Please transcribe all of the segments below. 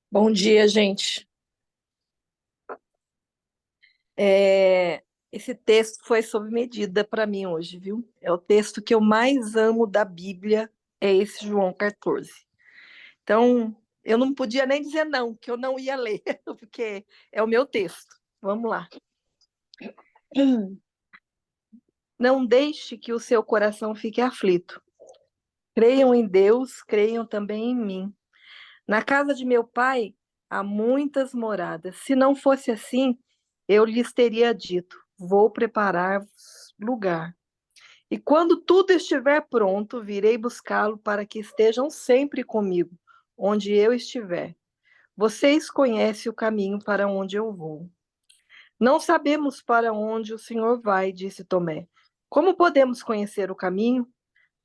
Bom dia, gente. É, Esse texto foi sob medida para mim hoje, viu? É o texto que eu mais amo da Bíblia, é esse João 14. Então, eu não podia nem dizer não, que eu não ia ler, porque é o meu texto. Vamos lá. Não deixe que o seu coração fique aflito. Creiam em Deus, creiam também em mim. Na casa de meu pai há muitas moradas. Se não fosse assim, eu lhes teria dito: vou preparar lugar. E quando tudo estiver pronto, virei buscá-lo para que estejam sempre comigo, onde eu estiver. Vocês conhecem o caminho para onde eu vou. Não sabemos para onde o Senhor vai, disse Tomé. Como podemos conhecer o caminho?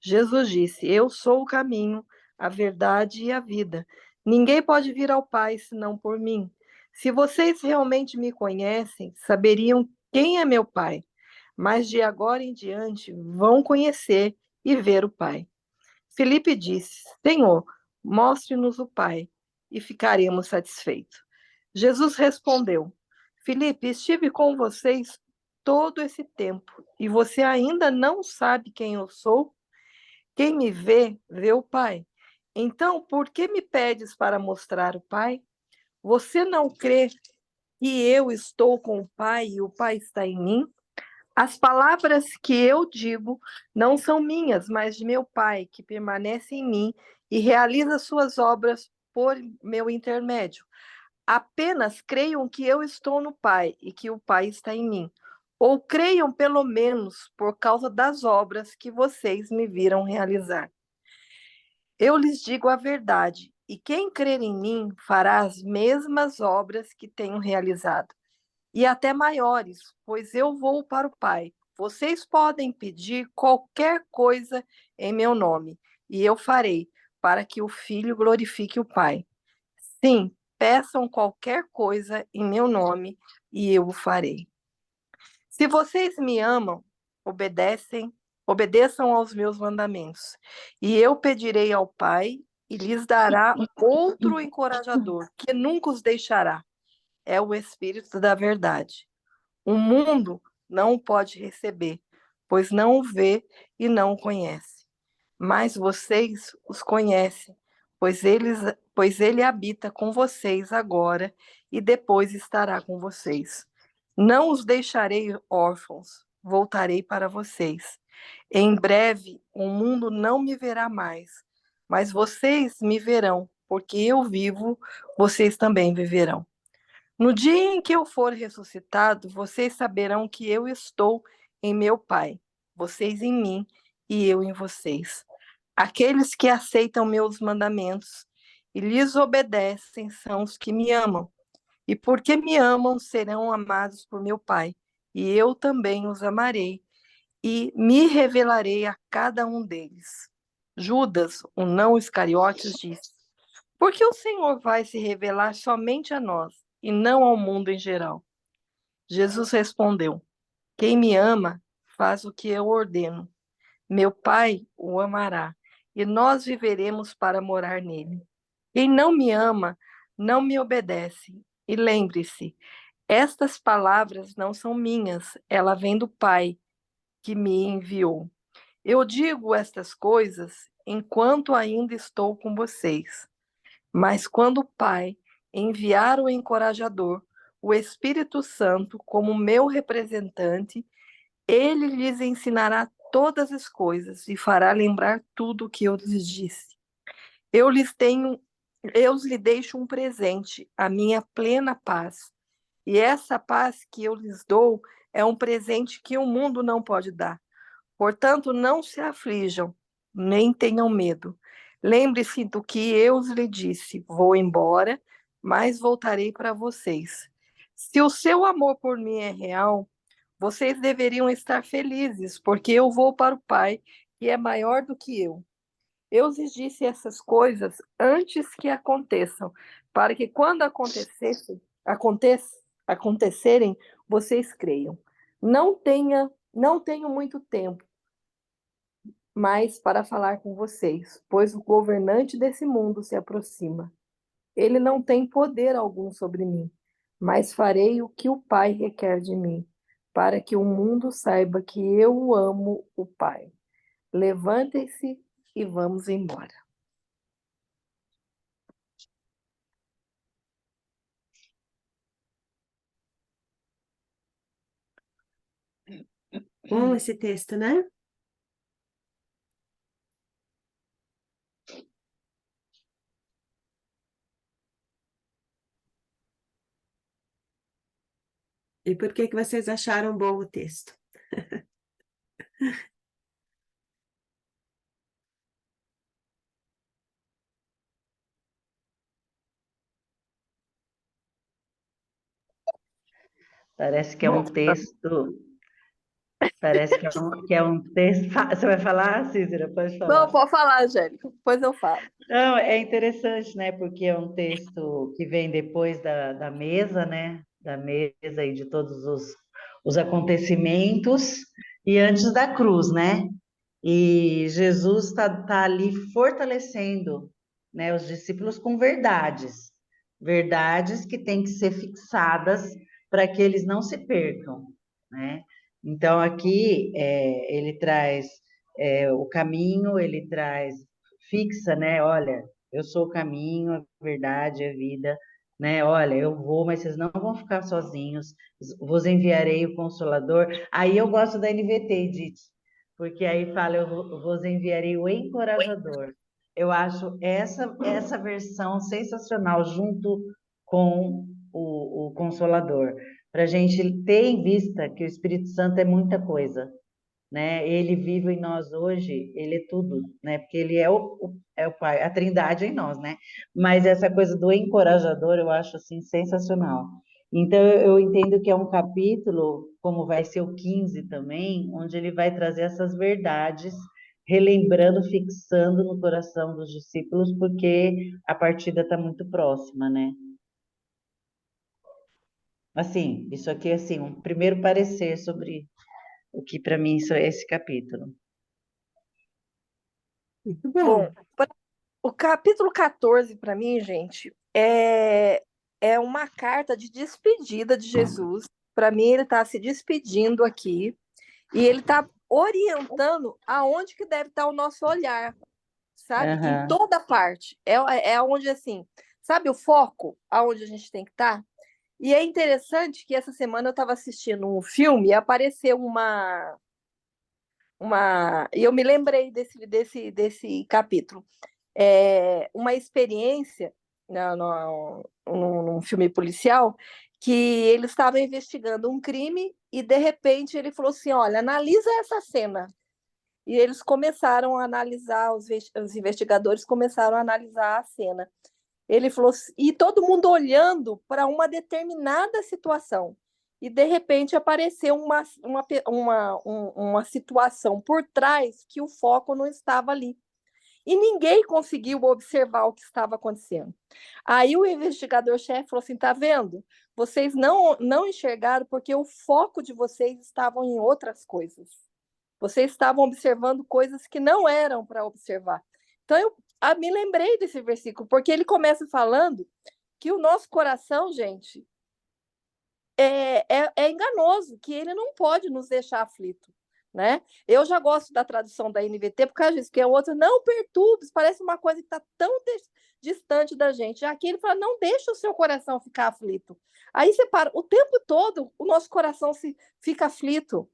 Jesus disse: Eu sou o caminho, a verdade e a vida. Ninguém pode vir ao Pai senão por mim. Se vocês realmente me conhecem, saberiam quem é meu Pai. Mas de agora em diante vão conhecer e ver o Pai. Filipe disse: Senhor, mostre-nos o Pai e ficaremos satisfeitos. Jesus respondeu: Filipe, estive com vocês todo esse tempo e você ainda não sabe quem eu sou? Quem me vê, vê o Pai. Então, por que me pedes para mostrar o Pai? Você não crê que eu estou com o Pai e o Pai está em mim? As palavras que eu digo não são minhas, mas de meu Pai, que permanece em mim e realiza suas obras por meu intermédio. Apenas creiam que eu estou no Pai e que o Pai está em mim. Ou creiam, pelo menos, por causa das obras que vocês me viram realizar. Eu lhes digo a verdade, e quem crer em mim fará as mesmas obras que tenho realizado, e até maiores, pois eu vou para o Pai. Vocês podem pedir qualquer coisa em meu nome, e eu farei, para que o Filho glorifique o Pai. Sim, peçam qualquer coisa em meu nome, e eu o farei. Se vocês me amam, obedecem, obedeçam aos meus mandamentos. E eu pedirei ao Pai e lhes dará outro encorajador, que nunca os deixará. É o Espírito da verdade. O mundo não o pode receber, pois não o vê e não o conhece. Mas vocês os conhecem, pois ele habita com vocês agora e depois estará com vocês. Não os deixarei órfãos, voltarei para vocês. Em breve o mundo não me verá mais, mas vocês me verão, porque eu vivo, vocês também viverão. No dia em que eu for ressuscitado, vocês saberão que eu estou em meu Pai, vocês em mim e eu em vocês. Aqueles que aceitam meus mandamentos e lhes obedecem são os que me amam. E porque me amam, serão amados por meu Pai. E eu também os amarei e me revelarei a cada um deles. Judas, o não Iscariotes, disse: Por que o Senhor vai se revelar somente a nós e não ao mundo em geral? Jesus respondeu: Quem me ama faz o que eu ordeno. Meu Pai o amará, e nós viveremos para morar nele. Quem não me ama, não me obedece. E lembre-se, estas palavras não são minhas, ela vem do Pai que me enviou. Eu digo estas coisas enquanto ainda estou com vocês. Mas quando o Pai enviar o encorajador, o Espírito Santo, como meu representante, ele lhes ensinará todas as coisas e fará lembrar tudo o que eu lhes disse. Eu lhes tenho, eu lhes deixo um presente, a minha plena paz. E essa paz que eu lhes dou é um presente que o mundo não pode dar. Portanto, não se aflijam, nem tenham medo. Lembre-se do que eu lhe disse: vou embora, mas voltarei para vocês. Se o seu amor por mim é real, vocês deveriam estar felizes, porque eu vou para o Pai, que é maior do que eu. Eu lhes disse essas coisas antes que aconteçam, para que quando acontecerem, vocês creiam. Não tenho muito tempo mais para falar com vocês, pois o governante desse mundo se aproxima. Ele não tem poder algum sobre mim, mas farei o que o Pai requer de mim, para que o mundo saiba que eu amo o Pai. Levantem-se e vamos embora. Bom esse texto, né? E por que que vocês acharam bom o texto? Parece que é Bom, um texto. Parece que é um texto. Você vai falar, Cícera? Pode não, falar. pode falar, Angélica, depois eu falo. Não, é interessante, né? Porque é um texto que vem depois da mesa, né? Da mesa e de todos os acontecimentos e antes da cruz, né? E Jesus está ali fortalecendo, né, os discípulos com verdades, verdades que têm que ser fixadas para que eles não se percam, né? Então aqui ele traz o caminho, ele traz fixa, né? Olha, eu sou o caminho, a verdade, a vida, né? Olha, eu vou, mas vocês não vão ficar sozinhos. Vos enviarei o Consolador. Aí eu gosto da NVT, Edith, porque aí fala, eu vos enviarei o encorajador. Eu acho essa versão sensacional, junto com o Consolador, para a gente ter em vista que o Espírito Santo é muita coisa, né? Ele vive em nós hoje, ele é tudo, né? Porque ele é o Pai, a Trindade em nós, né? Mas essa coisa do encorajador eu acho assim sensacional. Então eu entendo que é um capítulo, como vai ser o 15 também, onde ele vai trazer essas verdades, relembrando, fixando no coração dos discípulos, porque a partida está muito próxima, né? Assim, isso aqui é assim, um primeiro parecer sobre o que para mim isso é esse capítulo. Muito Bom, bom. o capítulo 14, para mim, gente, é uma carta de despedida de Jesus. Para mim, ele está se despedindo aqui e ele está orientando aonde que deve estar o nosso olhar, sabe? Em Aham, toda parte. É onde, assim, sabe o foco aonde a gente tem que estar? E é interessante que essa semana eu estava assistindo um filme e apareceu uma. E eu me lembrei desse capítulo. Uma experiência, né, num filme policial, que ele estava investigando um crime e, de repente, ele falou assim: Olha, analisa essa cena. E eles começaram a analisar, os investigadores começaram a analisar a cena. Ele falou, e todo mundo olhando para uma determinada situação. E, de repente, apareceu uma situação por trás que o foco não estava ali. E ninguém conseguiu observar o que estava acontecendo. Aí o investigador-chefe falou assim: tá vendo? Vocês não enxergaram porque o foco de vocês estava em outras coisas. Vocês estavam observando coisas que não eram para observar. Então, eu me lembrei desse versículo, porque ele começa falando que o nosso coração, gente, é enganoso, que ele não pode nos deixar aflito. Né? Eu já gosto da tradução da NVT por causa disso, que é outro, não perturbes, parece uma coisa que está tão distante da gente. Aqui ele fala, não deixa o seu coração ficar aflito. Aí você para, o tempo todo o nosso coração fica aflito.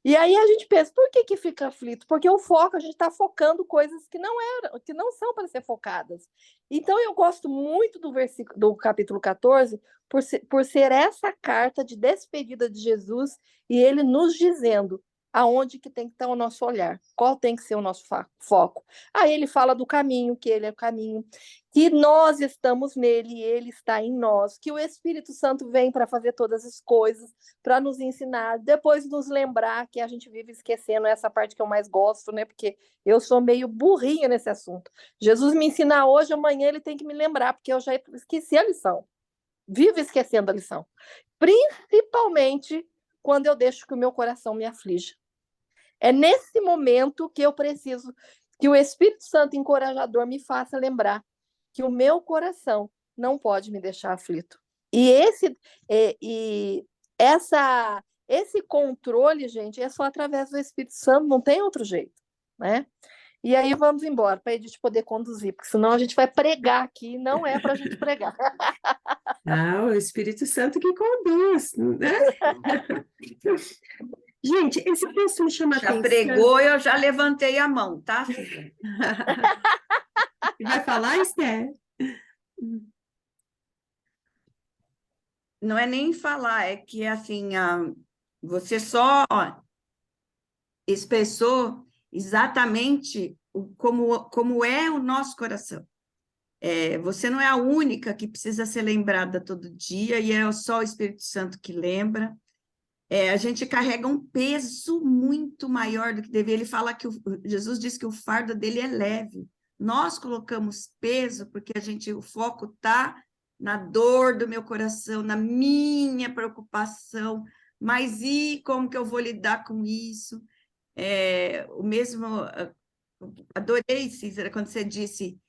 E aí a gente pensa, por que fica aflito? Porque o foco, a gente está focando coisas que não são para ser focadas. Então eu gosto muito do capítulo 14, por ser essa carta de despedida de Jesus e ele nos dizendo aonde que tem que estar o nosso olhar, qual tem que ser o nosso foco. Aí ele fala do caminho, que ele é o caminho, que nós estamos nele e ele está em nós, que o Espírito Santo vem para fazer todas as coisas, para nos ensinar, depois nos lembrar que a gente vive esquecendo essa parte que eu mais gosto, né? Porque eu sou meio burrinha nesse assunto. Jesus me ensina hoje, amanhã ele tem que me lembrar, porque eu já esqueci a lição. Vivo esquecendo a lição. Principalmente quando eu deixo que o meu coração me aflija. É nesse momento que eu preciso que o Espírito Santo encorajador me faça lembrar que o meu coração não pode me deixar aflito. E esse controle, gente, é só através do Espírito Santo, não tem outro jeito, né? E aí vamos embora, para a Edith poder conduzir, porque senão a gente vai pregar aqui, não é para a gente pregar. Ah, o Espírito Santo que conduz, né? Gente, esse texto me chama a Já atenção. pregou, eu já levantei a mão, tá, Cida? Vai falar, Esther? Não é nem falar, é que assim, você só expressou exatamente como é o nosso coração. Você não é a única que precisa ser lembrada todo dia, e é só o Espírito Santo que lembra. A gente carrega um peso muito maior do que deveria. Ele fala que Jesus diz que o fardo dele é leve. Nós colocamos peso porque o foco está na dor do meu coração, na minha preocupação. Mas e como que eu vou lidar com isso? Adorei, Cícera, quando você disse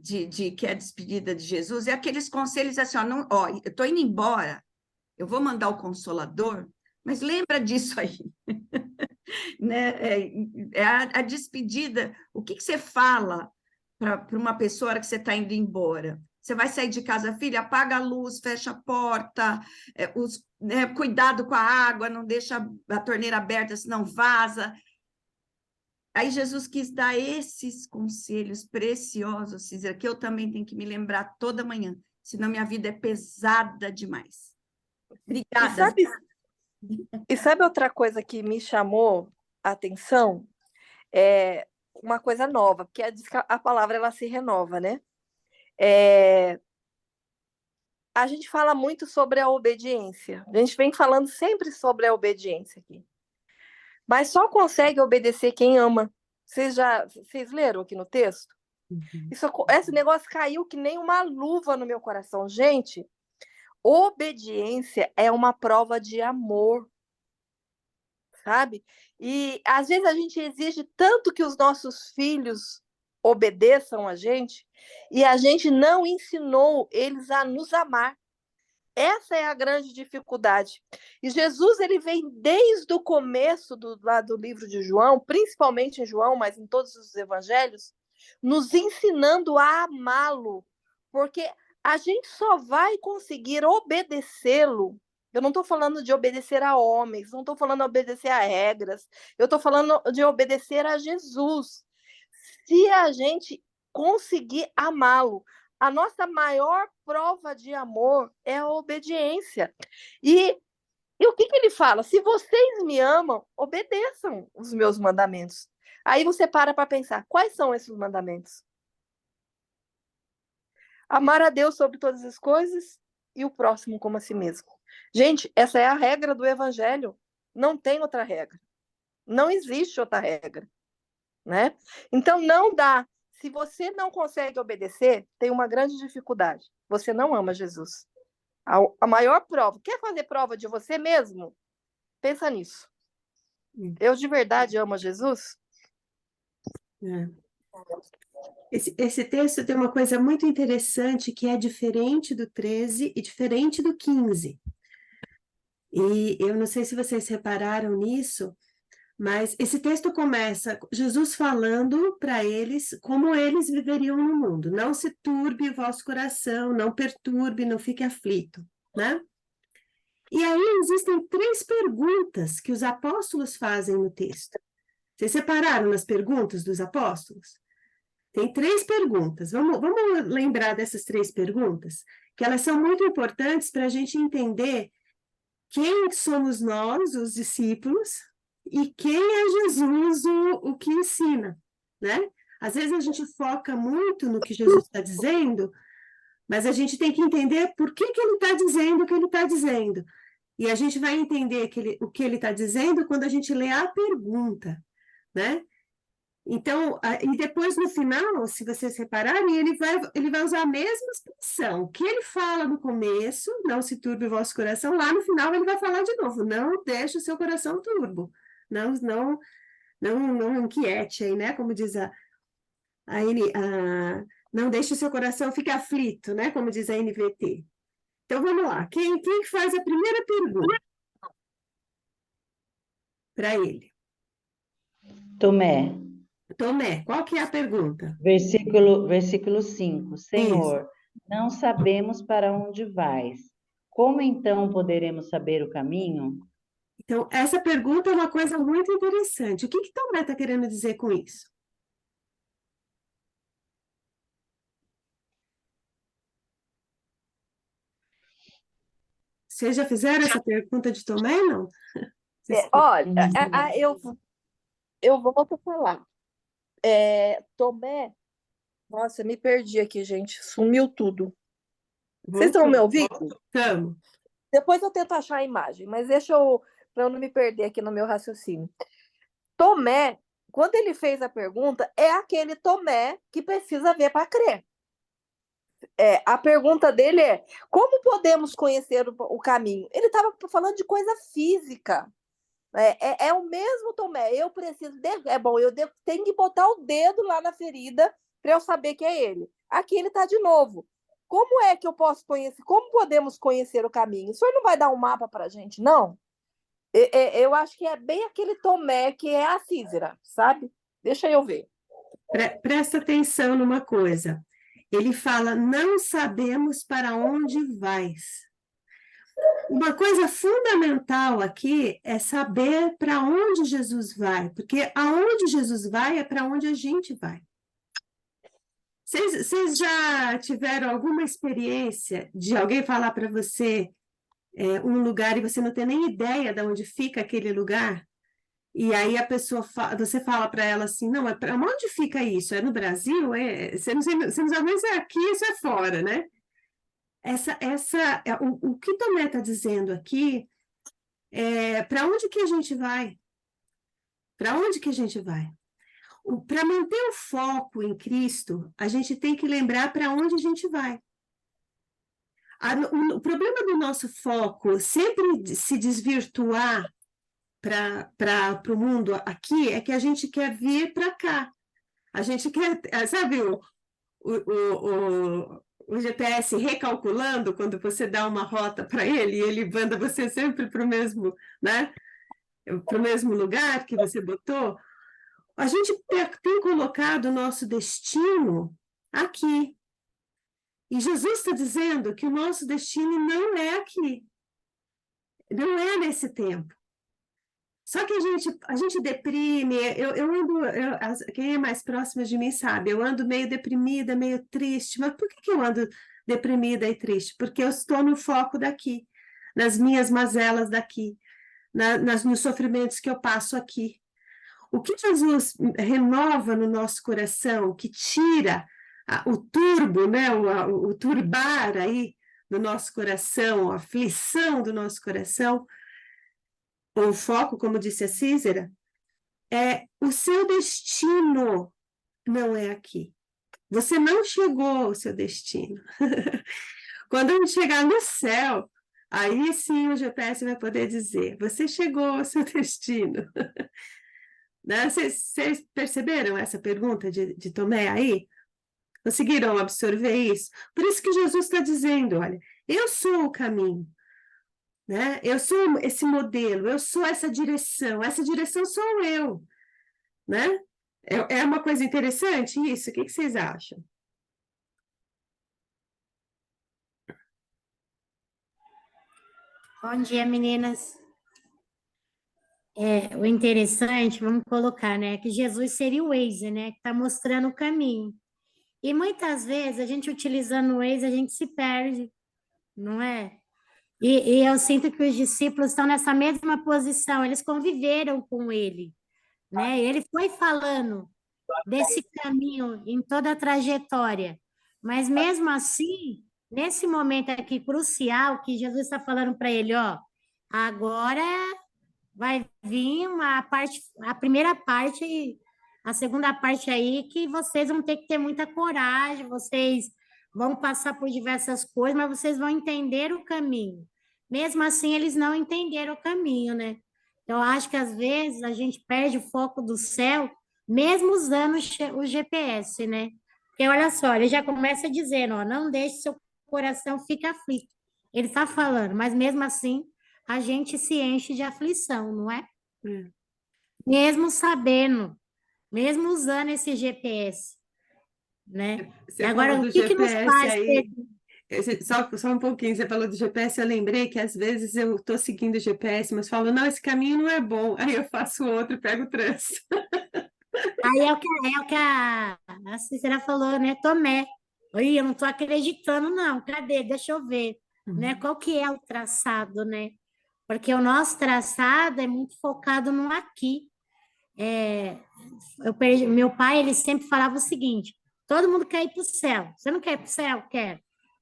que é a despedida de Jesus, aqueles conselhos assim, eu estou indo embora, eu vou mandar o Consolador, mas lembra disso aí, né? A despedida, o que você fala para uma pessoa que você está indo embora? Você vai sair de casa, filha, apaga a luz, fecha a porta, cuidado com a água, não deixa a torneira aberta, senão vaza. Aí Jesus quis dar esses conselhos preciosos, Cícera, que eu também tenho que me lembrar toda manhã, senão minha vida é pesada demais. Obrigada. E sabe outra coisa que me chamou a atenção? É uma coisa nova, porque a palavra ela se renova, né? A gente fala muito sobre a obediência. A gente vem falando sempre sobre a obediência aqui. Mas só consegue obedecer quem ama. Vocês leram aqui no texto? Uhum. Esse negócio caiu que nem uma luva no meu coração. Gente, obediência é uma prova de amor, sabe? E às vezes a gente exige tanto que os nossos filhos obedeçam a gente e a gente não ensinou eles a nos amar. Essa é a grande dificuldade. E Jesus ele vem desde o começo lá do livro de João, principalmente em João, mas em todos os evangelhos, nos ensinando a amá-lo, porque a gente só vai conseguir obedecê-lo. Eu não estou falando de obedecer a homens, não estou falando de obedecer a regras, eu estou falando de obedecer a Jesus. Se a gente conseguir amá-lo, a nossa maior prova de amor é a obediência. E o que ele fala? Se vocês me amam, obedeçam os meus mandamentos. Aí você para pensar, quais são esses mandamentos? Amar a Deus sobre todas as coisas e o próximo como a si mesmo. Gente, essa é a regra do evangelho. Não tem outra regra. Não existe outra regra, né? Então não dá. Se você não consegue obedecer, tem uma grande dificuldade. Você não ama Jesus. A maior prova. Quer fazer prova de você mesmo? Pensa nisso. Eu de verdade amo Jesus? É. Esse texto tem uma coisa muito interessante que é diferente do 13 e diferente do 15. E eu não sei se vocês repararam nisso, mas esse texto começa Jesus falando para eles como eles viveriam no mundo. Não se turbe o vosso coração, não perturbe, não fique aflito, né? E aí existem 3 perguntas que os apóstolos fazem no texto. Vocês separaram nas perguntas dos apóstolos? Tem 3 perguntas. Vamos lembrar dessas 3 perguntas, que elas são muito importantes para a gente entender quem somos nós, os discípulos, e quem é Jesus, o que ensina, né? Às vezes a gente foca muito no que Jesus está dizendo, mas a gente tem que entender por que ele está dizendo o que ele está dizendo. E a gente vai entender o que ele está dizendo quando a gente lê a pergunta, né? Então, e depois no final, se vocês repararem, ele vai usar a mesma expressão. O que ele fala no começo, não se turbe o vosso coração, lá no final ele vai falar de novo, não deixe o seu coração turbo, não inquiete aí, né? Como diz Não deixe o seu coração ficar aflito, né? Como diz a NVT. Então, vamos lá. Quem faz a primeira pergunta para ele? Tomé, Tomé, qual que é a pergunta? versículo 5. Isso. Senhor, não sabemos para onde vais. Como então poderemos saber o caminho? Então, essa pergunta é uma coisa muito interessante. O que Tomé está querendo dizer com isso? Vocês já fizeram essa pergunta de Tomé, não? Olha, eu volto a falar. Tomé, nossa, me perdi aqui, gente. Sumiu tudo. Vocês estão me ouvindo? Estamos. Depois eu tento achar a imagem, mas deixa eu, para eu não me perder aqui no meu raciocínio. Tomé, quando ele fez a pergunta, é aquele Tomé que precisa ver para crer. A pergunta dele é: como podemos conhecer o caminho? Ele estava falando de coisa física. É o mesmo Tomé. Eu preciso. Tenho que botar o dedo lá na ferida para eu saber que é ele. Aqui ele está de novo. Como é que eu posso conhecer? Como podemos conhecer o caminho? O senhor não vai dar um mapa para a gente, não? Eu acho que é bem aquele Tomé que é a Císera, sabe? Deixa eu ver. Presta atenção numa coisa. Ele fala, não sabemos para onde vais. Uma coisa fundamental aqui é saber para onde Jesus vai, porque aonde Jesus vai é para onde a gente vai. Vocês já tiveram alguma experiência de alguém falar para você um lugar e você não tem nem ideia de onde fica aquele lugar? E aí a pessoa você fala para ela assim, não, para onde fica isso? É no Brasil? Você não sabe nem se é aqui, isso é fora, né? O que Tomé está dizendo aqui é para onde que a gente vai? Para onde que a gente vai? Para manter o foco em Cristo, a gente tem que lembrar para onde a gente vai. O problema do nosso foco sempre se desvirtuar para o mundo aqui é que a gente quer vir para cá. A gente quer, sabe, o GPS recalculando quando você dá uma rota para ele e ele manda você sempre para o mesmo, né? Para o mesmo lugar que você botou. A gente tem colocado o nosso destino aqui. E Jesus está dizendo que o nosso destino não é aqui. Não é nesse tempo. Só que a gente deprime, quem é mais próximo de mim sabe, eu ando meio deprimida, meio triste, mas por que eu ando deprimida e triste? Porque eu estou no foco daqui, nas minhas mazelas daqui, nos sofrimentos que eu passo aqui. O que Jesus renova no nosso coração, que tira o turbo, né, o turbar aí do nosso coração, a aflição do nosso coração, o foco, como disse a Císera, o seu destino não é aqui. Você não chegou ao seu destino. Quando a gente chegar no céu, aí sim o GPS vai poder dizer, você chegou ao seu destino. Né? Vocês perceberam essa pergunta de Tomé aí? Conseguiram absorver isso? Por isso que Jesus está dizendo, olha, eu sou o caminho. Né? Eu sou esse modelo, eu sou essa direção sou eu, né? É uma coisa interessante isso, o que vocês acham? Bom dia, meninas. O interessante, vamos colocar, né, que Jesus seria o Waze, né, que está mostrando o caminho. E muitas vezes, a gente utilizando o Waze, a gente se perde, não é? E eu sinto que os discípulos estão nessa mesma posição, eles conviveram com ele, né? Ele foi falando desse caminho em toda a trajetória, mas mesmo assim, nesse momento aqui crucial, que Jesus está falando para ele, ó, agora vai vir a primeira parte, a segunda parte aí, que vocês vão ter que ter muita coragem, vocês vão passar por diversas coisas, mas vocês vão entender o caminho. Mesmo assim, eles não entenderam o caminho, né? Então, eu acho que às vezes a gente perde o foco do céu, mesmo usando o GPS, né? Porque olha só, ele já começa dizendo, ó, não deixe seu coração ficar aflito. Ele está falando, mas mesmo assim a gente se enche de aflição, não é? É. Mesmo sabendo, mesmo usando esse GPS, né? E Você agora, falou o do que que nos GPS faz ter... aí, só um pouquinho, você falou do GPS, eu lembrei que às vezes eu estou seguindo o GPS, mas falo, não, esse caminho não é bom, aí eu faço outro e pego o trânsito. Aí é o que a Cícera falou, né? Tomé. Oi, eu não estou acreditando, não. Cadê? Deixa eu ver. Né? Qual que é o traçado, né? Porque o nosso traçado é muito focado no aqui. Meu pai, ele sempre falava o seguinte: todo mundo quer ir para o céu. Você não quer ir para o céu? Quero.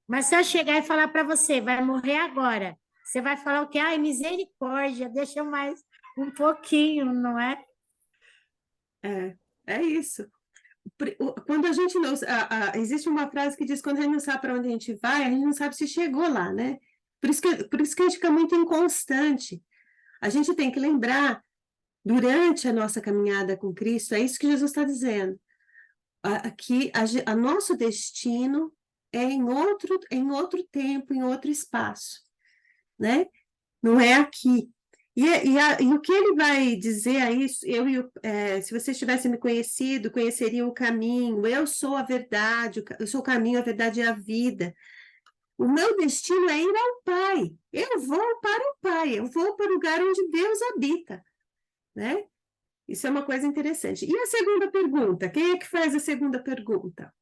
Mas se eu chegar e falar para você, vai morrer agora, você vai falar o quê? Ai, misericórdia, deixa eu mais um pouquinho, não é? É isso. Quando a gente não. Existe uma frase que diz: quando a gente não sabe para onde a gente vai, a gente não sabe se chegou lá, né? Por isso que a gente fica muito inconstante. A gente tem que lembrar, durante a nossa caminhada com Cristo, é isso que Jesus está dizendo, que a nosso destino é em outro tempo, em outro espaço, né? Não é aqui. E o que ele vai dizer a isso? Se vocês tivessem me conhecido, conheceriam o caminho. Eu sou a verdade, eu sou o caminho, a verdade e a vida. O meu destino é ir ao Pai. Eu vou para o Pai, eu vou para o lugar onde Deus habita, né? Isso é uma coisa interessante. E a segunda pergunta? Quem é que faz a segunda pergunta?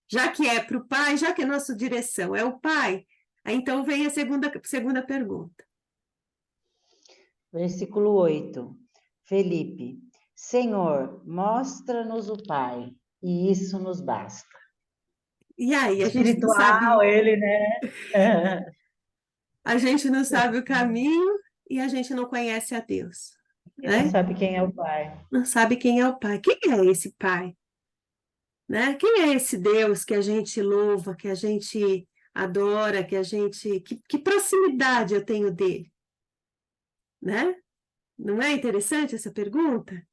Já que é para o Pai, já que a nossa direção é o Pai, aí então vem a segunda pergunta. Versículo 8. Felipe, Senhor, mostra-nos o Pai, e isso nos basta. E aí, a gente não Espiritual sabe, ele, né? a gente não sabe o caminho e a gente não conhece a Deus, E não né? sabe quem é o Pai. Não sabe quem é o Pai. Quem é esse Pai? Né? Quem é esse Deus que a gente louva, que a gente adora, que proximidade eu tenho dele, né? Não é interessante essa pergunta?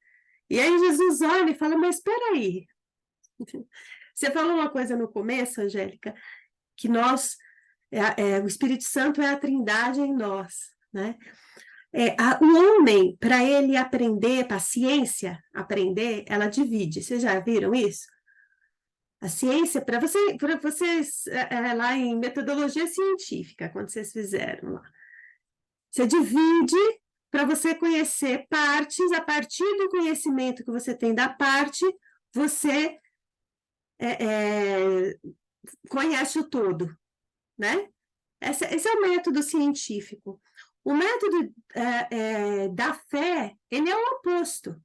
E aí Jesus olha e fala, mas espera aí. Você falou uma coisa no começo, Angélica, que o Espírito Santo é a trindade em nós, né? O homem, para ele aprender, para a ciência aprender, ela divide. Vocês já viram isso? A ciência, para vocês, lá em metodologia científica, quando vocês fizeram lá, você divide para você conhecer partes, a partir do conhecimento que você tem da parte, você conhece o todo, né? Esse é o método científico. O método da fé, ele é o oposto.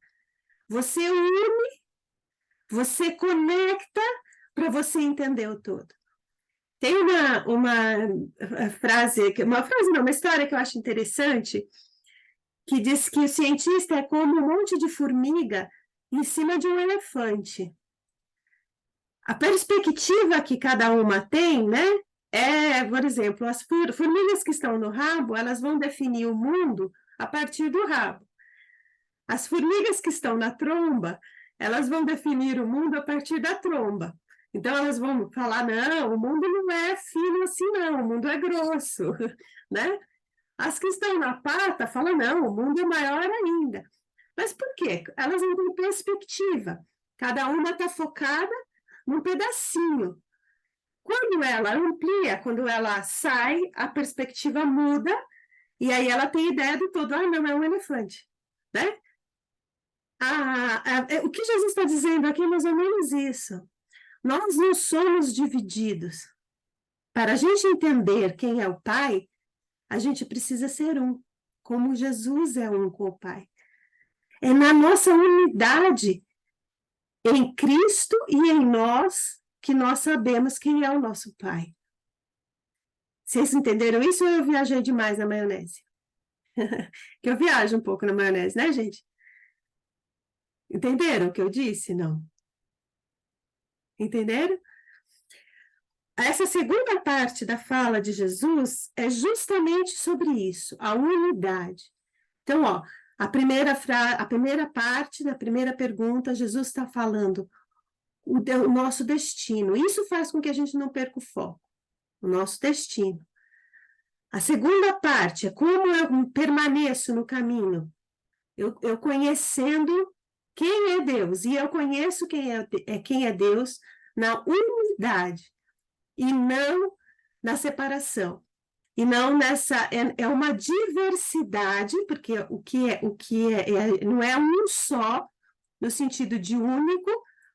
Você une, você conecta para você entender o todo. Tem uma frase não, uma história que eu acho interessante, que diz que o cientista é como um monte de formiga em cima de um elefante. A perspectiva que cada uma tem, né? Por exemplo, as formigas que estão no rabo, elas vão definir o mundo a partir do rabo. As formigas que estão na tromba, elas vão definir o mundo a partir da tromba. Então, elas vão falar, não, o mundo não é fino assim, não, o mundo é grosso, né? As que estão na pata falam, não, o mundo é maior ainda. Mas por quê? Elas não têm perspectiva. Cada uma está focada num pedacinho. Quando ela amplia, quando ela sai, a perspectiva muda, e aí ela tem ideia do todo. Ah, não, é um elefante, né? O que Jesus está dizendo aqui é mais ou menos isso. Nós não somos divididos. Para a gente entender quem é o Pai, a gente precisa ser um, como Jesus é um com o Pai. É na nossa unidade em Cristo e em nós que nós sabemos quem é o nosso Pai. Vocês entenderam isso ou eu viajei demais na maionese? Que eu viajo um pouco na maionese, né, gente? Entenderam o que eu disse? Não. Entenderam? Essa segunda parte da fala de Jesus é justamente sobre isso, a unidade. Então, ó, a primeira parte da primeira pergunta, Jesus está falando, o nosso destino. Isso faz com que a gente não perca o foco, o nosso destino. A segunda parte é como eu permaneço no caminho. Eu conhecendo quem é Deus, e eu conheço quem é Deus na unidade, e não na separação. E não nessa... É uma diversidade, porque não é um só, no sentido de único,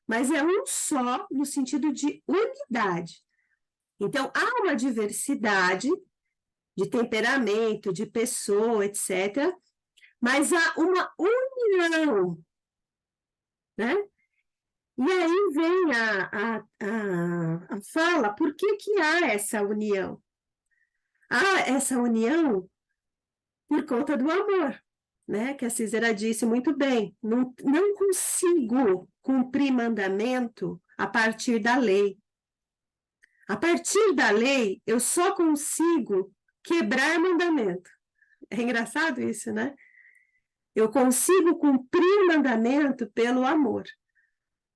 mas é um só no sentido de unidade. Então, há uma diversidade de temperamento, de pessoa, etc., mas há uma união, né? E aí vem a fala, por que que há essa união? Há essa união por conta do amor, né? Que a Cícera disse muito bem, não consigo cumprir mandamento a partir da lei. A partir da lei, eu só consigo quebrar mandamento. É engraçado isso, né? Eu consigo cumprir mandamento pelo amor.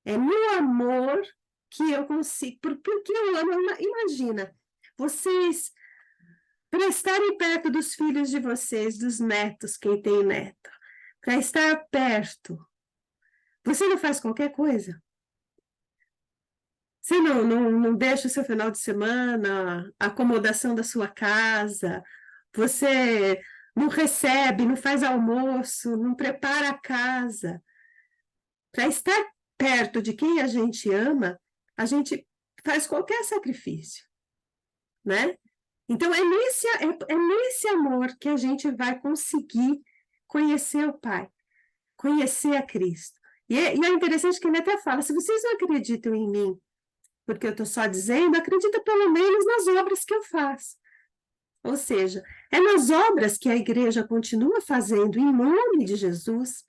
É no amor que eu consigo. Porque eu amo. Imagina, vocês, para estarem perto dos filhos de vocês, dos netos, quem tem neto, para estar perto, você não faz qualquer coisa? Você não deixa o seu final de semana, a acomodação da sua casa, você não recebe, não faz almoço, não prepara a casa. Para estar perto de quem a gente ama, a gente faz qualquer sacrifício, né? Então, é nesse amor que a gente vai conseguir conhecer o Pai, conhecer a Cristo. E é interessante que ele até fala, se vocês não acreditam em mim, porque eu estou só dizendo, acredita pelo menos nas obras que eu faço. Ou seja, é nas obras que a igreja continua fazendo em nome de Jesus,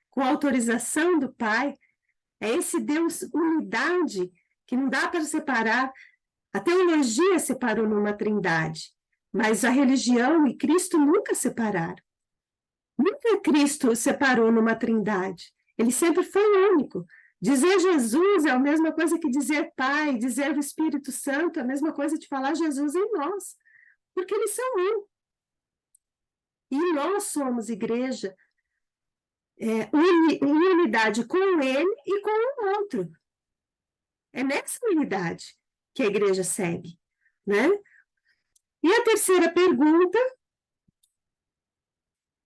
com a autorização do Pai. É esse Deus unidade que não dá para separar. A teologia separou numa trindade, mas a religião e Cristo nunca separaram. Nunca Cristo separou numa trindade. Ele sempre foi único. Dizer Jesus é a mesma coisa que dizer Pai, dizer o Espírito Santo é a mesma coisa de falar Jesus em nós, porque eles são um. E nós somos igreja em unidade com ele e com o outro. É nessa unidade que a igreja segue, né? E a terceira pergunta,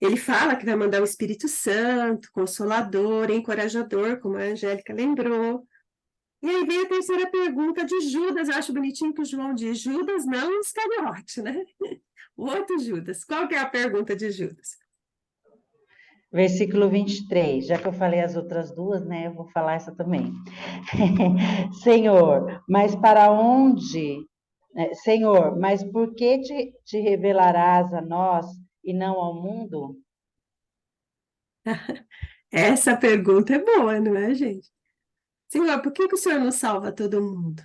ele fala que vai mandar o Espírito Santo, Consolador, Encorajador, como a Angélica lembrou. E aí vem a terceira pergunta de Judas, eu acho bonitinho que o João diz, Judas não Iscariote, né? O outro Judas. Qual que é a pergunta de Judas? Versículo 23, já que eu falei as outras duas, né, eu vou falar essa também. Senhor, mas para onde... Senhor, mas por que te revelarás a nós e não ao mundo? Essa pergunta é boa, não é, gente? Senhor, por que o Senhor não salva todo mundo?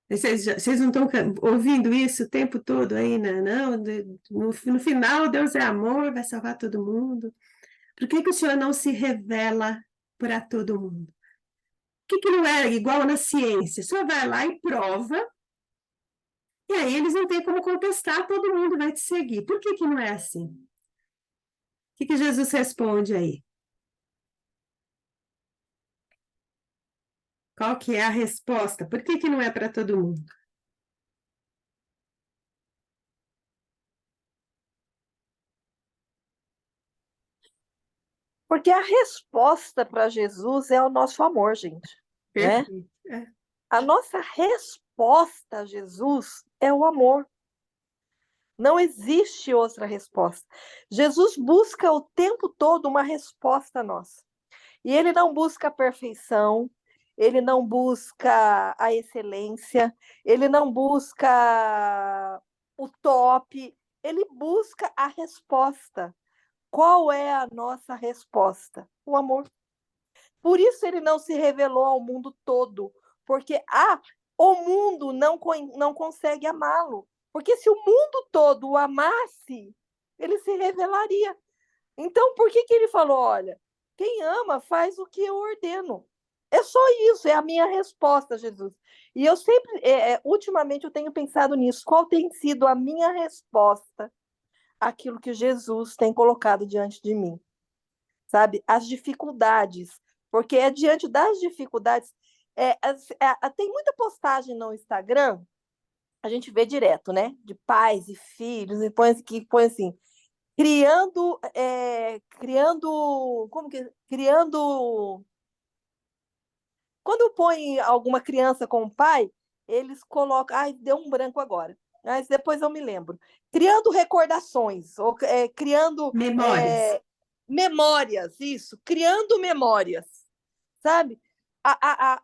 Vocês não estão ouvindo isso o tempo todo aí, né? Não, no final, Deus é amor, vai salvar todo mundo. Por que o Senhor não se revela para todo mundo? Por que não é igual na ciência? O Senhor vai lá e prova, e aí eles não têm como contestar, todo mundo vai te seguir. Por que não é assim? O que Jesus responde aí? Qual que é a resposta? Por que não é para todo mundo? Porque a resposta para Jesus é o nosso amor, gente. Né? Perfeito. A nossa resposta a Jesus é o amor. Não existe outra resposta. Jesus busca o tempo todo uma resposta a nós. E ele não busca a perfeição, ele não busca a excelência, ele não busca o top, ele busca a resposta. Qual é a nossa resposta? O amor. Por isso ele não se revelou ao mundo todo, porque o mundo não consegue amá-lo. Porque se o mundo todo o amasse, ele se revelaria. Então, por que ele falou, olha, quem ama faz o que eu ordeno. É só isso, é a minha resposta, Jesus. E eu sempre, ultimamente, eu tenho pensado nisso. Qual tem sido a minha resposta àquilo que Jesus tem colocado diante de mim? Sabe? As dificuldades. Porque é diante das dificuldades. Tem muita postagem no Instagram, a gente vê direto, né? De pais e filhos, e põe assim, criando. Quando põe alguma criança com o pai, eles colocam. Ai, deu um branco agora, mas depois eu me lembro. Criando recordações, ou criando Memórias. memórias, isso, criando memórias, sabe?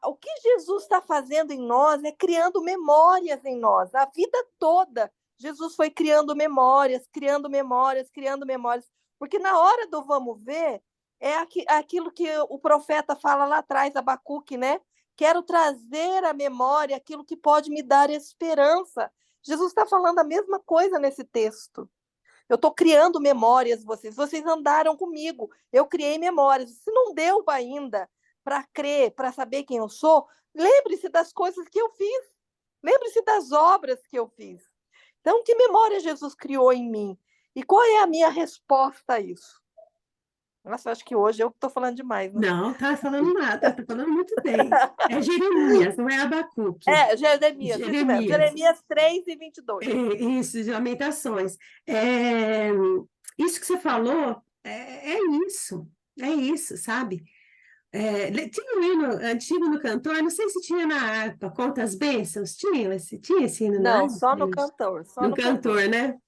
O que Jesus está fazendo em nós é criando memórias em nós. A vida toda, Jesus foi criando memórias, criando memórias, criando memórias. Porque na hora do vamos ver, é aquilo que o profeta fala lá atrás, Abacuque, né? Quero trazer à memória aquilo que pode me dar esperança. Jesus está falando a mesma coisa nesse texto. Eu estou criando memórias, vocês andaram comigo, eu criei memórias. Se não deu ainda para crer, para saber quem eu sou, lembre-se das coisas que eu fiz, lembre-se das obras que eu fiz. Então, que memória Jesus criou em mim? E qual é a minha resposta a isso? Nossa, acho que hoje eu estou falando demais, né? Não, tá falando nada, tá falando muito bem. É Jeremias, não é Abacuque. Jeremias, isso mesmo. Jeremias. Jeremias 3:22. Isso, de Lamentações. Isso que você falou, é isso, sabe? Tinha um hino antigo no cantor, não sei se tinha na harpa, Conta as Bênçãos, tinha esse hino na Não, harpa? só no cantor, só No no cantor. cantor, né?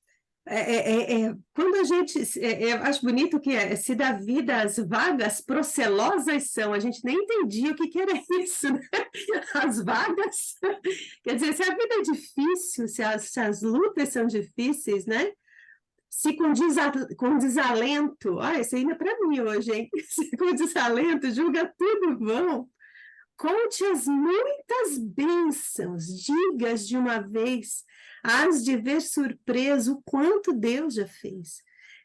Quando a gente, eu acho bonito que se dá vida às vagas procelosas são, a gente nem entendia o que era isso, né? As vagas, quer dizer, se a vida é difícil, se as lutas são difíceis, né? Se com desalento, olha, isso ainda é para mim hoje, hein? Se com desalento, julga tudo vão. Conte as muitas bênçãos, digas de uma vez, hás de ver surpreso o quanto Deus já fez.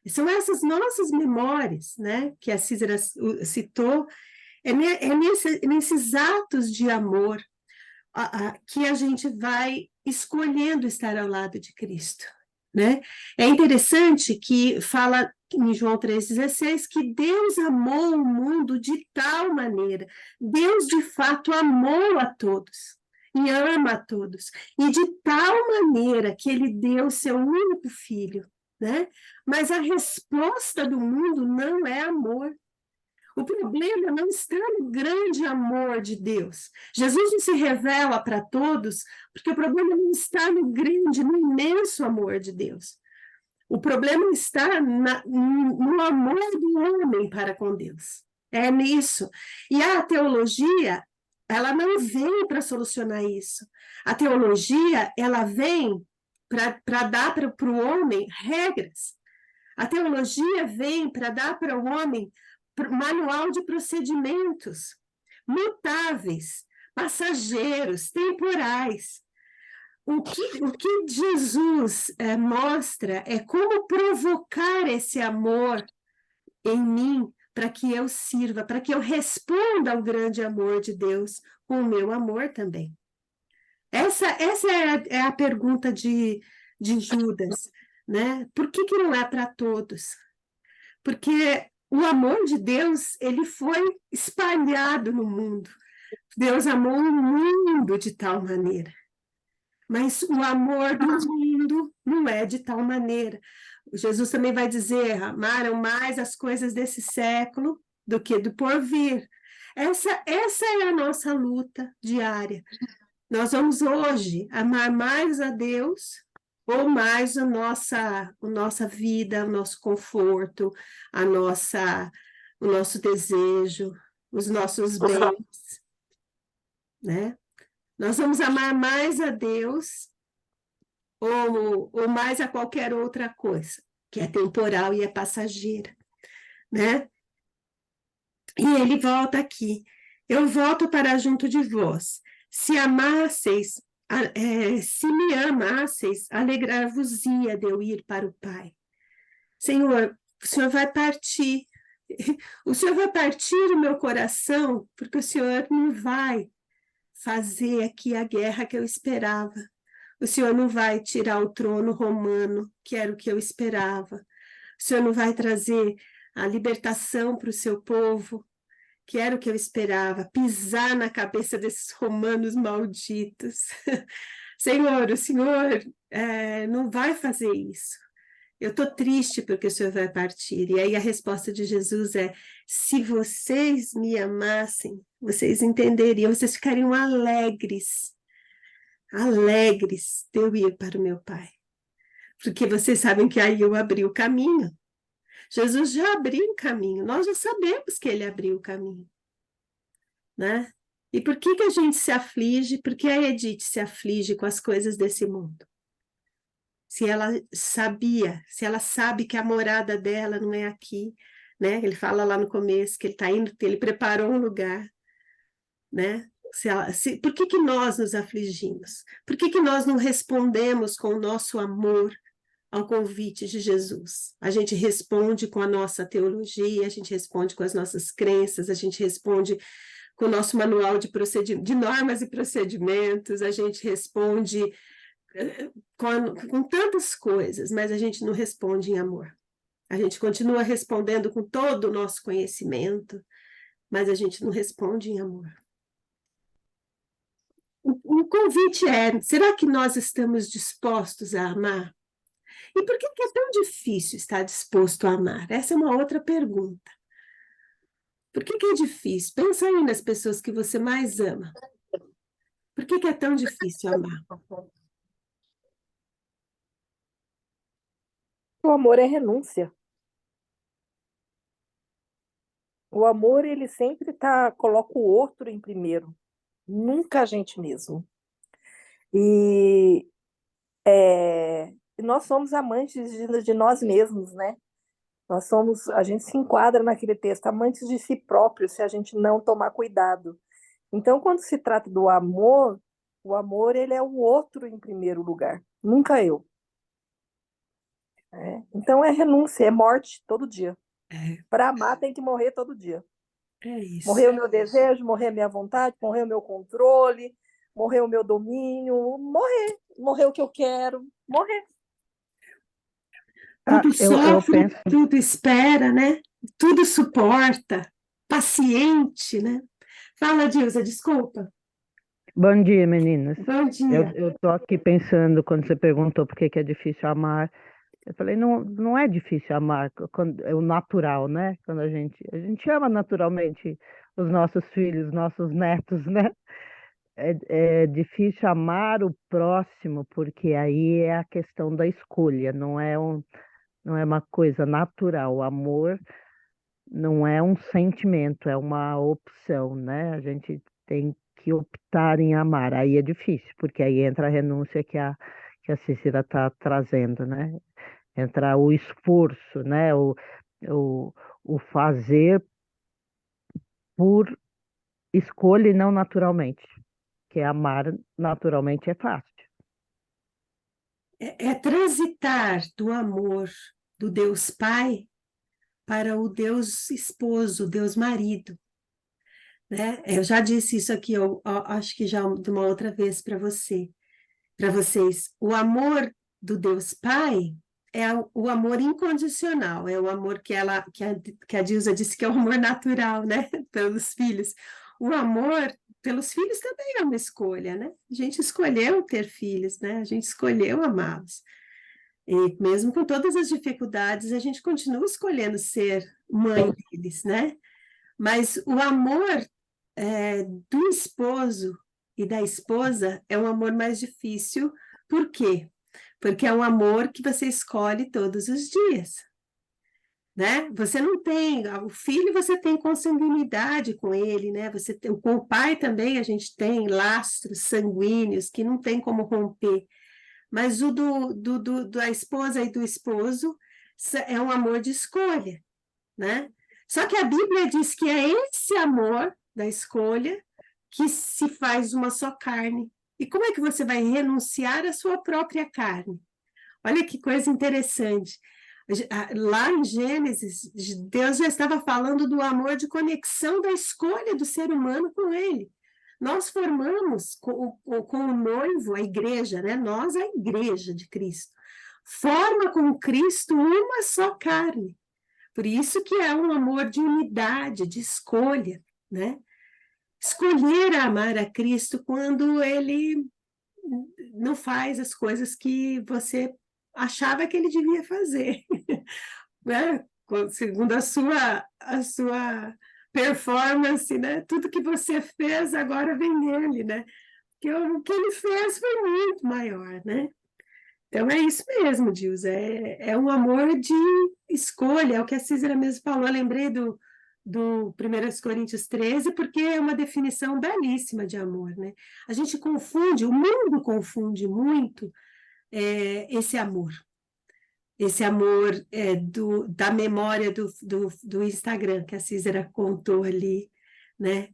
São essas nossas memórias, né, que a Cícera citou, nesses atos de amor que a gente vai escolhendo estar ao lado de Cristo, né? É interessante que fala em João 3,16 que Deus amou o mundo de tal maneira, Deus de fato amou a todos e ama a todos, e de tal maneira que ele deu seu único filho, né? Mas a resposta do mundo não é amor. O problema não está no grande amor de Deus. Jesus não se revela para todos, porque o problema não está no grande, no imenso amor de Deus. O problema está no amor do homem para com Deus. É nisso. E a teologia, ela não vem para solucionar isso. A teologia, ela vem para dar para o homem regras. A teologia vem para dar para o homem manual de procedimentos mutáveis, passageiros, temporais. O que Jesus mostra é como provocar esse amor em mim para que eu sirva, para que eu responda ao grande amor de Deus com o meu amor também. Essa é a pergunta de Judas, né? Por que não é para todos? Porque o amor de Deus, ele foi espalhado no mundo. Deus amou o mundo de tal maneira. Mas o amor do mundo não é de tal maneira. Jesus também vai dizer, amaram mais as coisas desse século do que do porvir. Essa é a nossa luta diária. Nós vamos hoje amar mais a Deus ou mais a nossa vida, o nosso conforto, o nosso desejo, os nossos bens, né? Nós vamos amar mais a Deus ou mais a qualquer outra coisa, que é temporal e é passageira, né? E ele volta aqui. Eu volto para junto de vós. Se amasseis, se me amasseis, alegrar-vos-ia de eu ir para o Pai. Senhor, o Senhor vai partir, o Senhor vai partir o meu coração, porque o Senhor não vai fazer aqui a guerra que eu esperava. O Senhor não vai tirar o trono romano, que era o que eu esperava. O Senhor não vai trazer a libertação para o seu povo, que era o que eu esperava, pisar na cabeça desses romanos malditos. Senhor, o Senhor não vai fazer isso. Eu estou triste porque o Senhor vai partir. E aí a resposta de Jesus é: se vocês me amassem, vocês entenderiam, vocês ficariam alegres, alegres de eu ir para o meu Pai. Porque vocês sabem que aí eu abri o caminho. Jesus já abriu o caminho, nós já sabemos que ele abriu o caminho, né? E por que a gente se aflige? Por que a Edith se aflige com as coisas desse mundo? Se ela sabia, se ela sabe que a morada dela não é aqui, né? Ele fala lá no começo que ele está indo, que ele preparou um lugar, né? Por que nós nos afligimos? Por que nós não respondemos com o nosso amor ao convite de Jesus? A gente responde com a nossa teologia, a gente responde com as nossas crenças, a gente responde com o nosso manual de normas e procedimentos, a gente responde com tantas coisas, mas a gente não responde em amor. A gente continua respondendo com todo o nosso conhecimento, mas a gente não responde em amor. O convite é: será que nós estamos dispostos a amar? E por que é tão difícil estar disposto a amar? Essa é uma outra pergunta. Por que é difícil? Pensa aí nas pessoas que você mais ama. Por que é tão difícil amar? O amor é renúncia. O amor, ele sempre coloca o outro em primeiro, nunca a gente mesmo. E nós somos amantes de nós mesmos, né? A gente se enquadra naquele texto, amantes de si próprio, se a gente não tomar cuidado. Então, quando se trata do amor, o amor, ele é o outro em primeiro lugar, nunca eu. Então, é renúncia, é morte todo dia. Para amar, tem que morrer todo dia. É isso. Morrer o meu desejo, morrer a minha vontade, morrer o meu controle, morrer o meu domínio, morrer o que eu quero, morrer. Tudo sofre, penso... tudo espera, né? Tudo suporta, paciente, né? Fala, Dilza, desculpa. Bom dia, meninas. Bom dia. Eu tô aqui pensando, quando você perguntou por que é difícil amar, eu falei, não é difícil amar, é o natural, né? Quando a gente ama naturalmente os nossos filhos, nossos netos, né? É difícil amar o próximo, porque aí é a questão da escolha, não é uma coisa natural. O amor não é um sentimento, é uma opção, né? A gente tem que optar em amar. Aí é difícil, porque aí entra a renúncia que a Cícera está trazendo, né? Entra o esforço, né? O fazer por escolha e não naturalmente. Que amar naturalmente é fácil. É transitar do amor do Deus Pai para o Deus Esposo, o Deus Marido. Né? Eu já disse isso aqui, eu acho que já de uma outra vez para vocês. O amor do Deus Pai é o amor incondicional, é o amor que a Dilza disse que é o amor natural, né? Pelos filhos. O amor pelos filhos também é uma escolha, né? A gente escolheu ter filhos, né? A gente escolheu amá-los. E mesmo com todas as dificuldades, a gente continua escolhendo ser mãe deles, né? Mas o amor do esposo e da esposa é um amor mais difícil. Por quê? Porque é um amor que você escolhe todos os dias, né? Você não tem, o filho você tem consanguinidade com ele, né? Com o pai também a gente tem lastros sanguíneos que não tem como romper. Mas o da esposa e do esposo é um amor de escolha, né? Só que a Bíblia diz que é esse amor da escolha que se faz uma só carne. E como é que você vai renunciar à sua própria carne? Olha que coisa interessante. Lá em Gênesis, Deus já estava falando do amor de conexão da escolha do ser humano com ele. Nós formamos com o noivo, a igreja, né? Nós, a igreja de Cristo, forma com Cristo uma só carne. Por isso que é um amor de unidade, de escolha, né? Escolher amar a Cristo quando ele não faz as coisas que você achava que ele devia fazer, né? Segundo a sua performance, né? Tudo que você fez agora vem nele, né? Porque o que ele fez foi muito maior, né? Então é isso mesmo, Dilza, é um amor de escolha, é o que a Cícera mesmo falou. Eu lembrei do 1 Coríntios 13, porque é uma definição belíssima de amor, né? A gente confunde, o mundo confunde muito esse amor da memória do Instagram, que a Cícera contou ali, né?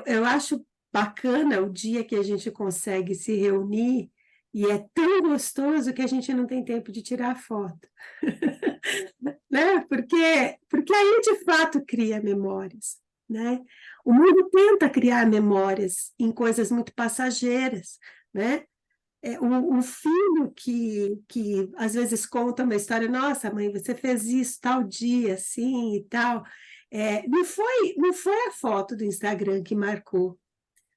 Eu acho bacana o dia que a gente consegue se reunir e é tão gostoso que a gente não tem tempo de tirar foto, né? Porque aí de fato cria memórias, né? O mundo tenta criar memórias em coisas muito passageiras, né? Um filho que às vezes conta uma história, nossa, mãe, você fez isso tal dia, assim e tal. Não foi a foto do Instagram que marcou,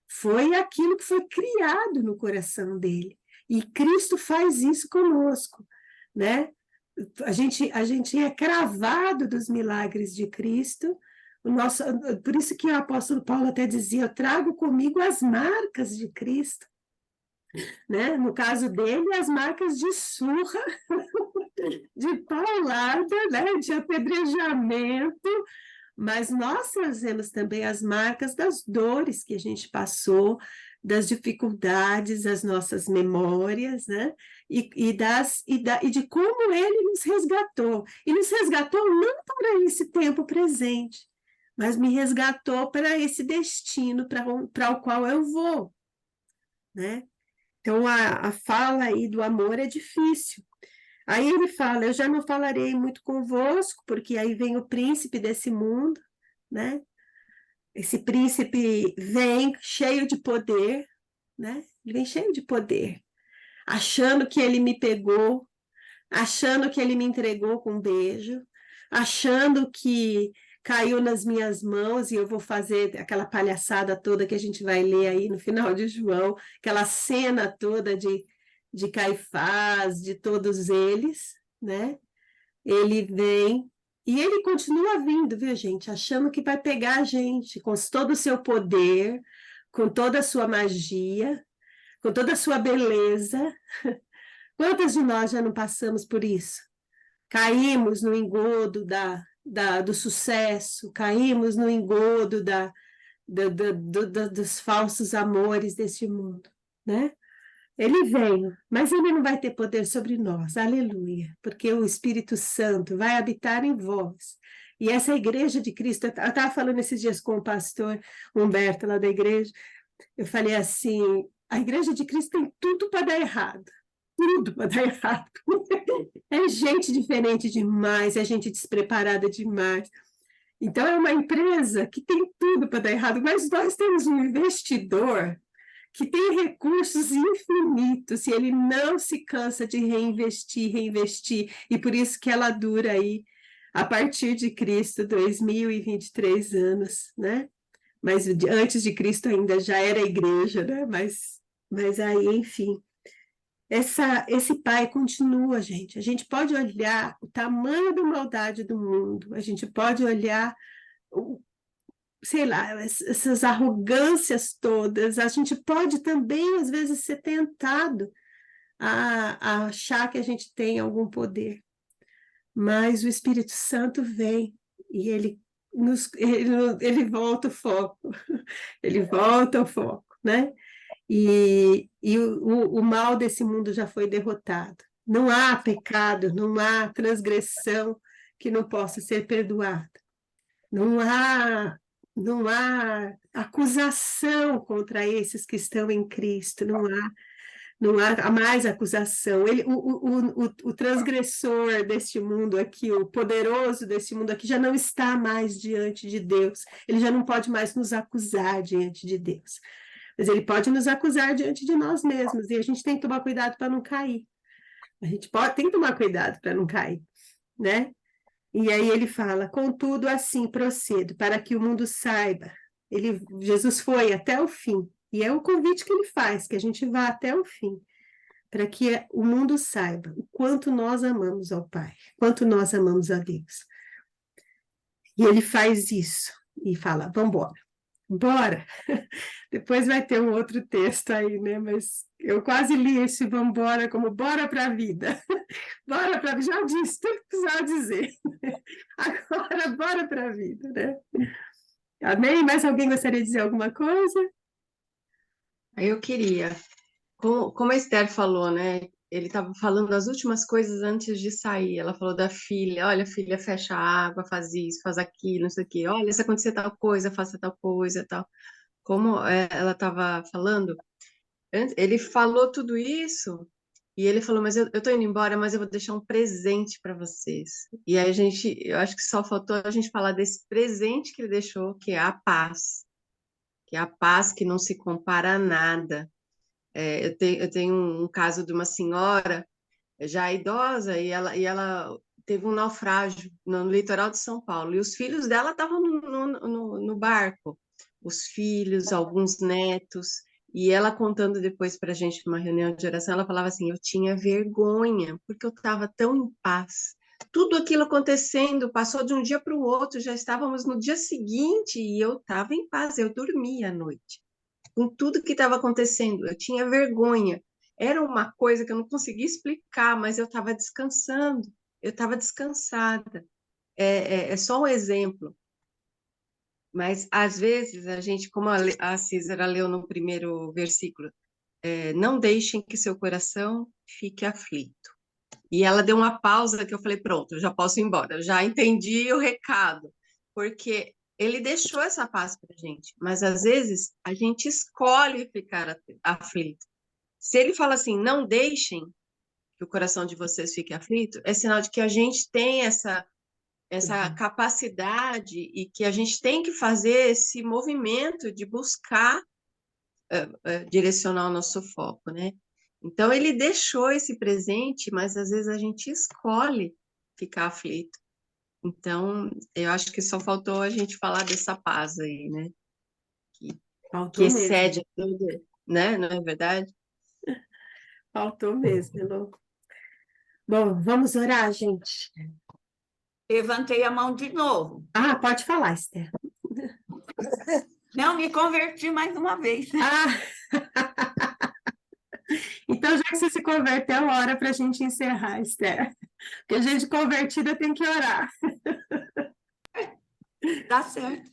foi aquilo que foi criado no coração dele. E Cristo faz isso conosco, né? A gente é cravado dos milagres de Cristo. Por isso que o apóstolo Paulo até dizia, eu trago comigo as marcas de Cristo, né? No caso dele, as marcas de surra, de paulada, né? De apedrejamento, mas nós trazemos também as marcas das dores que a gente passou, das dificuldades, as nossas memórias, né? E de como ele nos resgatou. E nos resgatou não para esse tempo presente, mas me resgatou para esse destino para o qual eu vou, né? Então, a fala aí do amor é difícil. Aí ele fala, eu já não falarei muito convosco, porque aí vem o príncipe desse mundo, né? Esse príncipe vem cheio de poder, né? Ele vem cheio de poder, achando que ele me pegou, achando que ele me entregou com um beijo, achando que caiu nas minhas mãos e eu vou fazer aquela palhaçada toda que a gente vai ler aí no final de João, aquela cena toda de Caifás, de todos eles, né? Ele vem e ele continua vindo, viu, gente? Achando que vai pegar a gente com todo o seu poder, com toda a sua magia, com toda a sua beleza. Quantas de nós já não passamos por isso? Caímos no engodo do sucesso, caímos no engodo dos falsos amores deste mundo, né? Ele veio, mas ele não vai ter poder sobre nós, aleluia, porque o Espírito Santo vai habitar em vós. E essa igreja de Cristo, eu estava falando esses dias com o pastor Humberto, lá da igreja, eu falei assim, a igreja de Cristo tem tudo para dar errado, tudo para dar errado. É gente diferente demais, é gente despreparada demais. Então, é uma empresa que tem tudo para dar errado, mas nós temos um investidor que tem recursos infinitos e ele não se cansa de reinvestir, e por isso que ela dura aí, a partir de Cristo, 2023 anos, né? Mas antes de Cristo ainda já era igreja, né? Mas aí, enfim, esse pai continua, gente. A gente pode olhar o tamanho da maldade do mundo, a gente pode olhar sei lá, essas arrogâncias todas, a gente pode também, às vezes, ser tentado a achar que a gente tem algum poder, mas o Espírito Santo vem e ele volta o foco, ele volta o foco, né? E o mal desse mundo já foi derrotado. Não há pecado, não há transgressão que não possa ser perdoada. Não há acusação contra esses que estão em Cristo, não há. Não há mais acusação. O transgressor deste mundo aqui, o poderoso deste mundo aqui, já não está mais diante de Deus. Ele já não pode mais nos acusar diante de Deus. Mas ele pode nos acusar diante de nós mesmos. E a gente tem que tomar cuidado para não cair. A gente tem que tomar cuidado para não cair, né? E aí ele fala, contudo, assim procedo, para que o mundo saiba. Jesus foi até o fim. E é o convite que ele faz, que a gente vá até o fim, para que o mundo saiba o quanto nós amamos ao Pai, quanto nós amamos a Deus. E ele faz isso e fala, vamos embora. Bora! Depois vai ter um outro texto aí, né? Mas eu quase li esse vambora como bora para a vida. Bora para a vida, já disse, tudo que precisava dizer. Agora, bora para a vida, né? Amém? Mais alguém gostaria de dizer alguma coisa? Aí eu queria, como a Esther falou, né? Ele estava falando as últimas coisas antes de sair. Ela falou da filha, olha, filha, fecha a água, faz isso, faz aquilo, não sei o quê. Olha, se acontecer tal coisa, faça tal coisa, tal. Como ela estava falando, ele falou tudo isso e ele falou, mas eu tô indo embora, mas eu vou deixar um presente para vocês. E aí eu acho que só faltou a gente falar desse presente que ele deixou, que é a paz. Que é a paz que não se compara a nada. Eu tenho um caso de uma senhora já idosa e ela teve um naufrágio no litoral de São Paulo e os filhos dela estavam no barco, os filhos, alguns netos, e ela contando depois para a gente numa reunião de oração, ela falava assim, eu tinha vergonha porque eu estava tão em paz. Tudo aquilo acontecendo, passou de um dia para o outro, já estávamos no dia seguinte e eu estava em paz, eu dormia à noite com tudo que estava acontecendo. Eu tinha vergonha. Era uma coisa que eu não conseguia explicar, mas eu estava descansando. Eu estava descansada. É só um exemplo. Mas, às vezes, a gente, como a Císara leu no primeiro versículo, não deixem que seu coração fique aflito. E ela deu uma pausa que eu falei, pronto, eu já posso ir embora. Eu já entendi o recado. Porque ele deixou essa paz para a gente, mas às vezes a gente escolhe ficar aflito. Se ele fala assim, não deixem que o coração de vocês fique aflito, é sinal de que a gente tem essa capacidade e que a gente tem que fazer esse movimento de buscar direcionar o nosso foco, né? Então ele deixou esse presente, mas às vezes a gente escolhe ficar aflito. Então, eu acho que só faltou a gente falar dessa paz aí, né? Que excede tudo, né? Não é verdade? Faltou mesmo, Elô. Bom, vamos orar, gente. Levantei a mão de novo. Ah, pode falar, Esther. Não, me converti mais uma vez. Ah! Então, já que você se converteu, hora para a gente encerrar, Esther. Porque gente convertida tem que orar. Tá certo.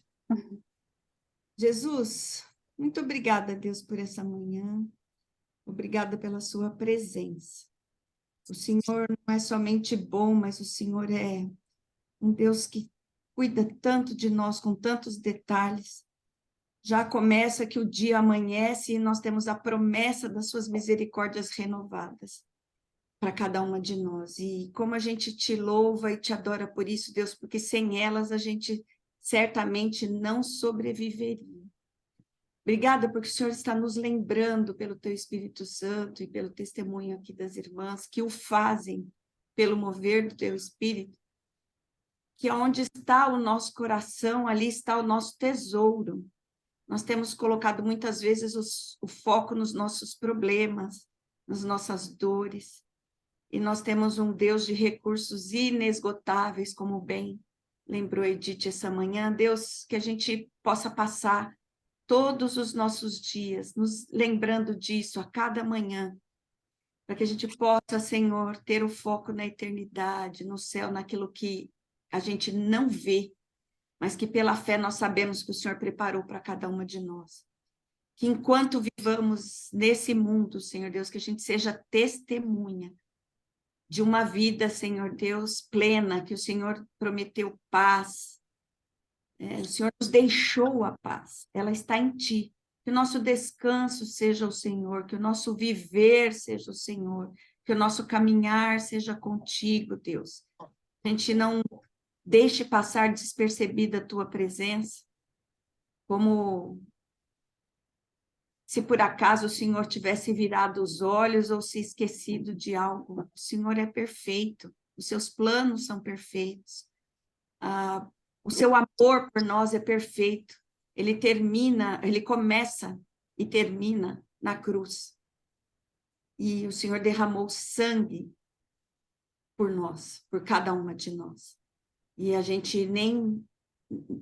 Jesus, muito obrigada, Deus, por essa manhã. Obrigada pela sua presença. O Senhor não é somente bom, mas o Senhor é um Deus que cuida tanto de nós, com tantos detalhes. Já começa que o dia amanhece e nós temos a promessa das suas misericórdias renovadas para cada uma de nós. E como a gente te louva e te adora por isso, Deus, porque sem elas a gente certamente não sobreviveria. Obrigada porque o Senhor está nos lembrando pelo teu Espírito Santo e pelo testemunho aqui das irmãs que o fazem pelo mover do teu Espírito, que onde está o nosso coração, ali está o nosso tesouro. Nós temos colocado muitas vezes o foco nos nossos problemas, nas nossas dores, e nós temos um Deus de recursos inesgotáveis, como bem lembrou Edith essa manhã. Deus, que a gente possa passar todos os nossos dias nos lembrando disso a cada manhã, para que a gente possa, Senhor, ter o foco na eternidade, no céu, naquilo que a gente não vê, mas que pela fé nós sabemos que o Senhor preparou para cada uma de nós. Que enquanto vivamos nesse mundo, Senhor Deus, que a gente seja testemunha de uma vida, Senhor Deus, plena, que o Senhor prometeu paz. O Senhor nos deixou a paz, ela está em Ti. Que o nosso descanso seja o Senhor, que o nosso viver seja o Senhor, que o nosso caminhar seja contigo, Deus. A gente não deixe passar despercebida a tua presença, como se por acaso o Senhor tivesse virado os olhos ou se esquecido de algo. O Senhor é perfeito, os seus planos são perfeitos. O seu amor por nós é perfeito. Ele começa e termina na cruz. E o Senhor derramou sangue por nós, por cada uma de nós. E a gente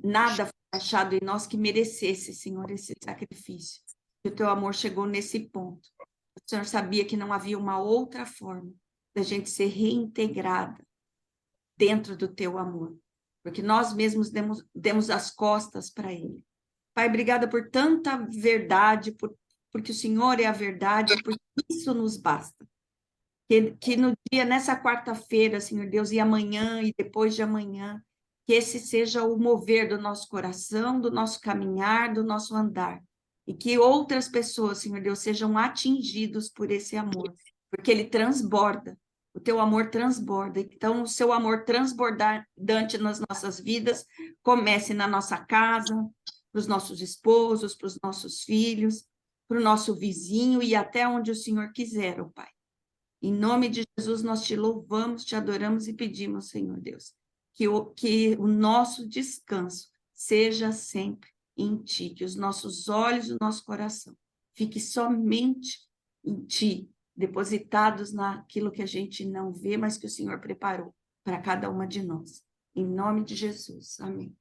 nada foi achado em nós que merecesse, Senhor, esse sacrifício. E o teu amor chegou nesse ponto. O Senhor sabia que não havia uma outra forma da gente ser reintegrada dentro do teu amor. Porque nós mesmos demos as costas para ele. Pai, obrigada por tanta verdade, porque o Senhor é a verdade, porque isso nos basta. Que no dia, nessa quarta-feira, Senhor Deus, e amanhã e depois de amanhã, que esse seja o mover do nosso coração, do nosso caminhar, do nosso andar. E que outras pessoas, Senhor Deus, sejam atingidos por esse amor, porque ele transborda. O teu amor transborda. Então, o seu amor transbordante nas nossas vidas comece na nossa casa, para os nossos esposos, para os nossos filhos, para o nosso vizinho e até onde o Senhor quiser, ó Pai. Em nome de Jesus, nós te louvamos, te adoramos e pedimos, Senhor Deus, que o nosso descanso seja sempre em Ti, que os nossos olhos e o nosso coração fique somente em Ti, depositados naquilo que a gente não vê, mas que o Senhor preparou para cada uma de nós. Em nome de Jesus. Amém.